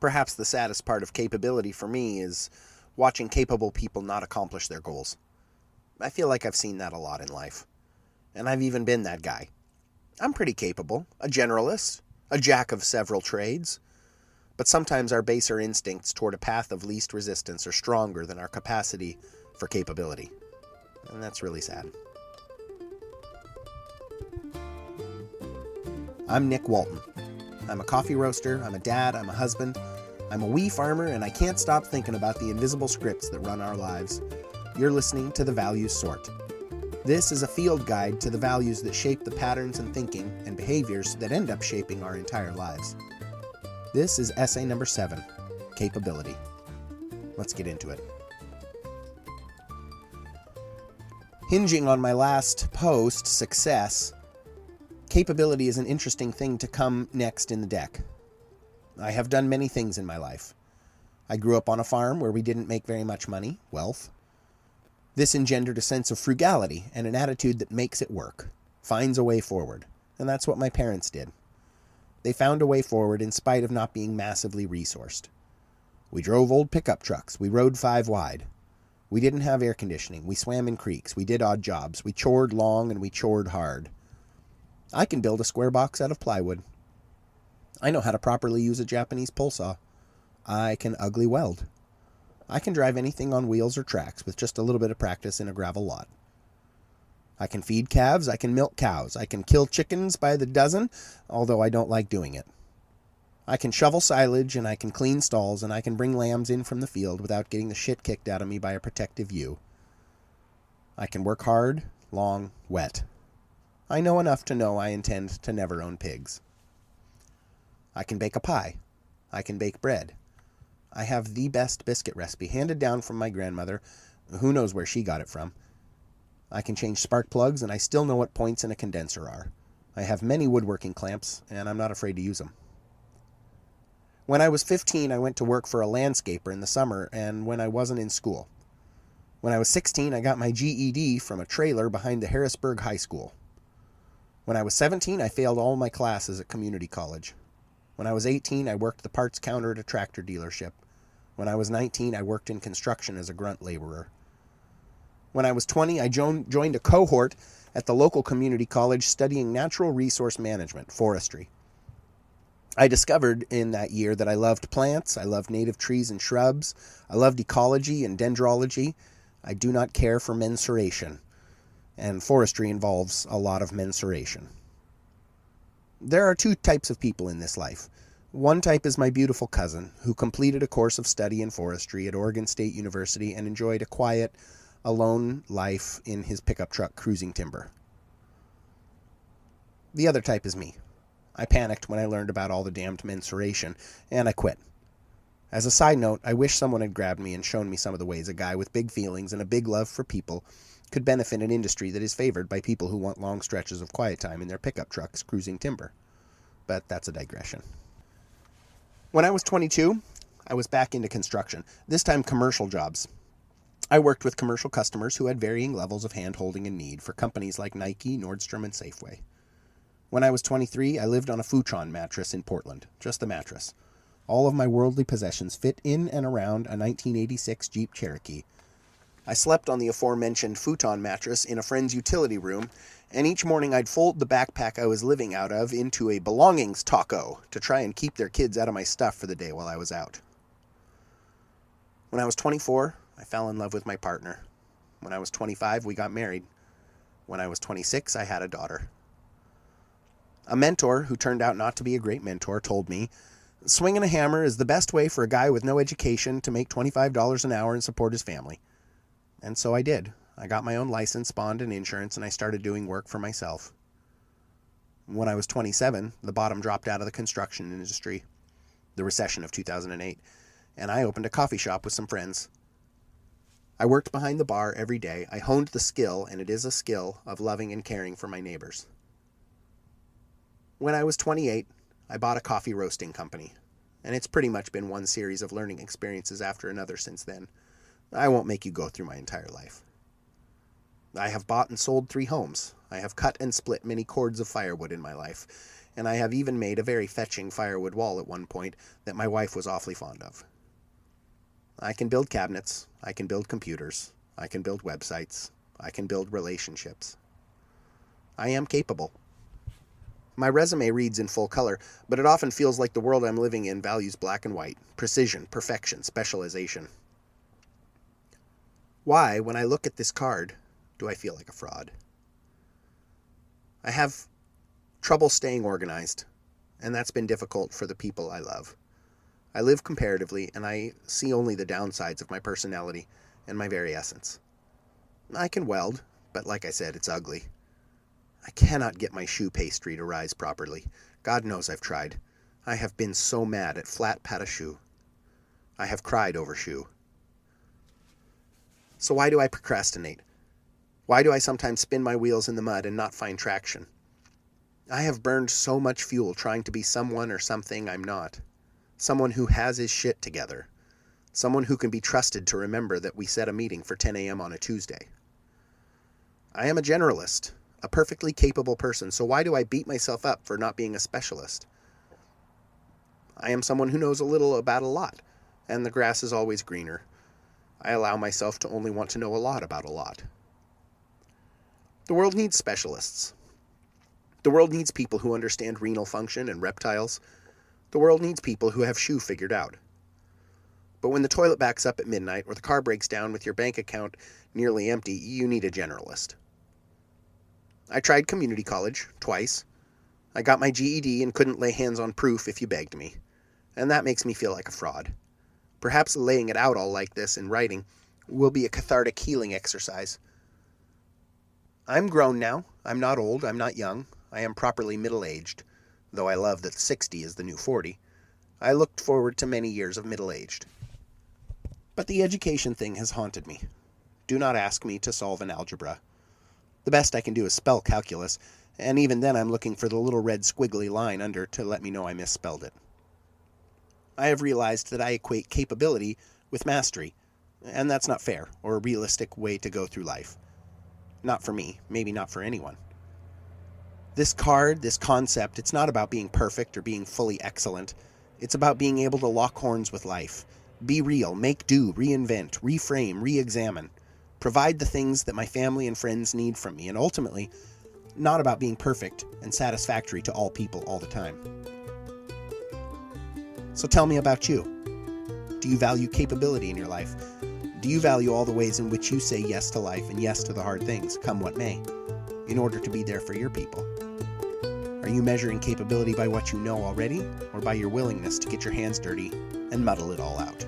Perhaps the saddest part of capability for me is watching capable people not accomplish their goals. I feel like I've seen that a lot in life. And I've even been that guy. I'm pretty capable, a generalist, a jack of several trades. But sometimes our baser instincts toward a path of least resistance are stronger than our capacity for capability. And that's really sad. I'm Nick Walton. I'm a coffee roaster, I'm a dad, I'm a husband, I'm a wee farmer, and I can't stop thinking about the invisible scripts that run our lives. You're listening to The Values Sort. This is a field guide to the values that shape the patterns and thinking and behaviors that end up shaping our entire lives. This is essay number 7, Capability. Let's get into it. Hinging on my last post, Success, capability is an interesting thing to come next in the deck. I have done many things in my life. I grew up on a farm where we didn't make very much money, wealth. This engendered a sense of frugality and an attitude that makes it work, finds a way forward. And that's what my parents did. They found a way forward in spite of not being massively resourced. We drove old pickup trucks. We rode 5 wide. We didn't have air conditioning. We swam in creeks. We did odd jobs. We chored long and we chored hard. I can build a square box out of plywood. I know how to properly use a Japanese pole saw. I can ugly weld. I can drive anything on wheels or tracks with just a little bit of practice in a gravel lot. I can feed calves. I can milk cows. I can kill chickens by the dozen, although I don't like doing it. I can shovel silage, and I can clean stalls, and I can bring lambs in from the field without getting the shit kicked out of me by a protective ewe. I can work hard, long, wet. I know enough to know I intend to never own pigs. I can bake a pie. I can bake bread. I have the best biscuit recipe handed down from my grandmother. Who knows where she got it from. I can change spark plugs, and I still know what points in a condenser are. I have many woodworking clamps, and I'm not afraid to use them. When I was 15, I went to work for a landscaper in the summer, and when I wasn't in school. When I was 16, I got my GED from a trailer behind the Harrisburg High School. When I was 17, I failed all my classes at community college. When I was 18, I worked the parts counter at a tractor dealership. When I was 19, I worked in construction as a grunt-laborer. When I was 20, I joined a cohort at the local community college studying natural resource management, forestry. I discovered in that year that I loved plants, I loved native trees and shrubs, I loved ecology and dendrology. I do not care for mensuration, and forestry involves a lot of mensuration. There are 2 types of people in this life. One type is my beautiful cousin, who completed a course of study in forestry at Oregon State University and enjoyed a quiet, alone life in his pickup truck cruising timber. The other type is me. I panicked when I learned about all the damned mensuration, and I quit. As a side note, I wish someone had grabbed me and shown me some of the ways a guy with big feelings and a big love for people could benefit an industry that is favored by people who want long stretches of quiet time in their pickup trucks cruising timber. But that's a digression. When I was 22, I was back into construction, this time commercial jobs. I worked with commercial customers who had varying levels of hand-holding and need for companies like Nike, Nordstrom, and Safeway. When I was 23, I lived on a futon mattress in Portland, just the mattress. All of my worldly possessions fit in and around a 1986 Jeep Cherokee. I slept on the aforementioned futon mattress in a friend's utility room, and each morning I'd fold the backpack I was living out of into a belongings taco to try and keep their kids out of my stuff for the day while I was out. When I was 24, I fell in love with my partner. When I was 25, we got married. When I was 26, I had a daughter. A mentor, who turned out not to be a great mentor, told me, "Swinging a hammer is the best way for a guy with no education to make $25 an hour and support his family." And so I did. I got my own license, bond, and insurance, and I started doing work for myself. When I was 27, the bottom dropped out of the construction industry, the recession of 2008, and I opened a coffee shop with some friends. I worked behind the bar every day. I honed the skill, and it is a skill, of loving and caring for my neighbors. When I was 28, I bought a coffee roasting company, and it's pretty much been one series of learning experiences after another since then. I won't make you go through my entire life. I have bought and sold 3 homes. I have cut and split many cords of firewood in my life, and I have even made a very fetching firewood wall at one point that my wife was awfully fond of. I can build cabinets, I can build computers, I can build websites, I can build relationships. I am capable. My resume reads in full color, but it often feels like the world I'm living in values black and white, precision, perfection, specialization. Why, when I look at this card, do I feel like a fraud? I have trouble staying organized, and that's been difficult for the people I love. I live comparatively, and I see only the downsides of my personality and my very essence. I can weld, but like I said, it's ugly. I cannot get my shoe pastry to rise properly. God knows I've tried. I have been so mad at flat pat a shoe. I have cried over shoe. So why do I procrastinate? Why do I sometimes spin my wheels in the mud and not find traction? I have burned so much fuel trying to be someone or something I'm not. Someone who has his shit together. Someone who can be trusted to remember that we set a meeting for 10 a.m. on a Tuesday. I am a generalist, a perfectly capable person, so why do I beat myself up for not being a specialist? I am someone who knows a little about a lot, and the grass is always greener. I allow myself to only want to know a lot about a lot. The world needs specialists. The world needs people who understand renal function and reptiles. The world needs people who have shoe figured out. But when the toilet backs up at midnight or the car breaks down with your bank account nearly empty, you need a generalist. I tried community college twice. I got my GED and couldn't lay hands on proof if you begged me. And that makes me feel like a fraud. Perhaps laying it out all like this in writing will be a cathartic healing exercise. I'm grown now. I'm not old. I'm not young. I am properly middle-aged, though I love that 60 is the new 40. I looked forward to many years of middle-aged. But the education thing has haunted me. Do not ask me to solve an algebra. The best I can do is spell calculus, and even then I'm looking for the little red squiggly line under to let me know I misspelled it. I have realized that I equate capability with mastery, and that's not fair or a realistic way to go through life. Not for me, maybe not for anyone. This card, this concept, it's not about being perfect or being fully excellent. It's about being able to lock horns with life. Be real, make do, reinvent, reframe, re-examine. Provide the things that my family and friends need from me, and ultimately, not about being perfect and satisfactory to all people all the time. So tell me about you. Do you value capability in your life? Do you value all the ways in which you say yes to life and yes to the hard things, come what may, in order to be there for your people? Are you measuring capability by what you know already, or by your willingness to get your hands dirty and muddle it all out?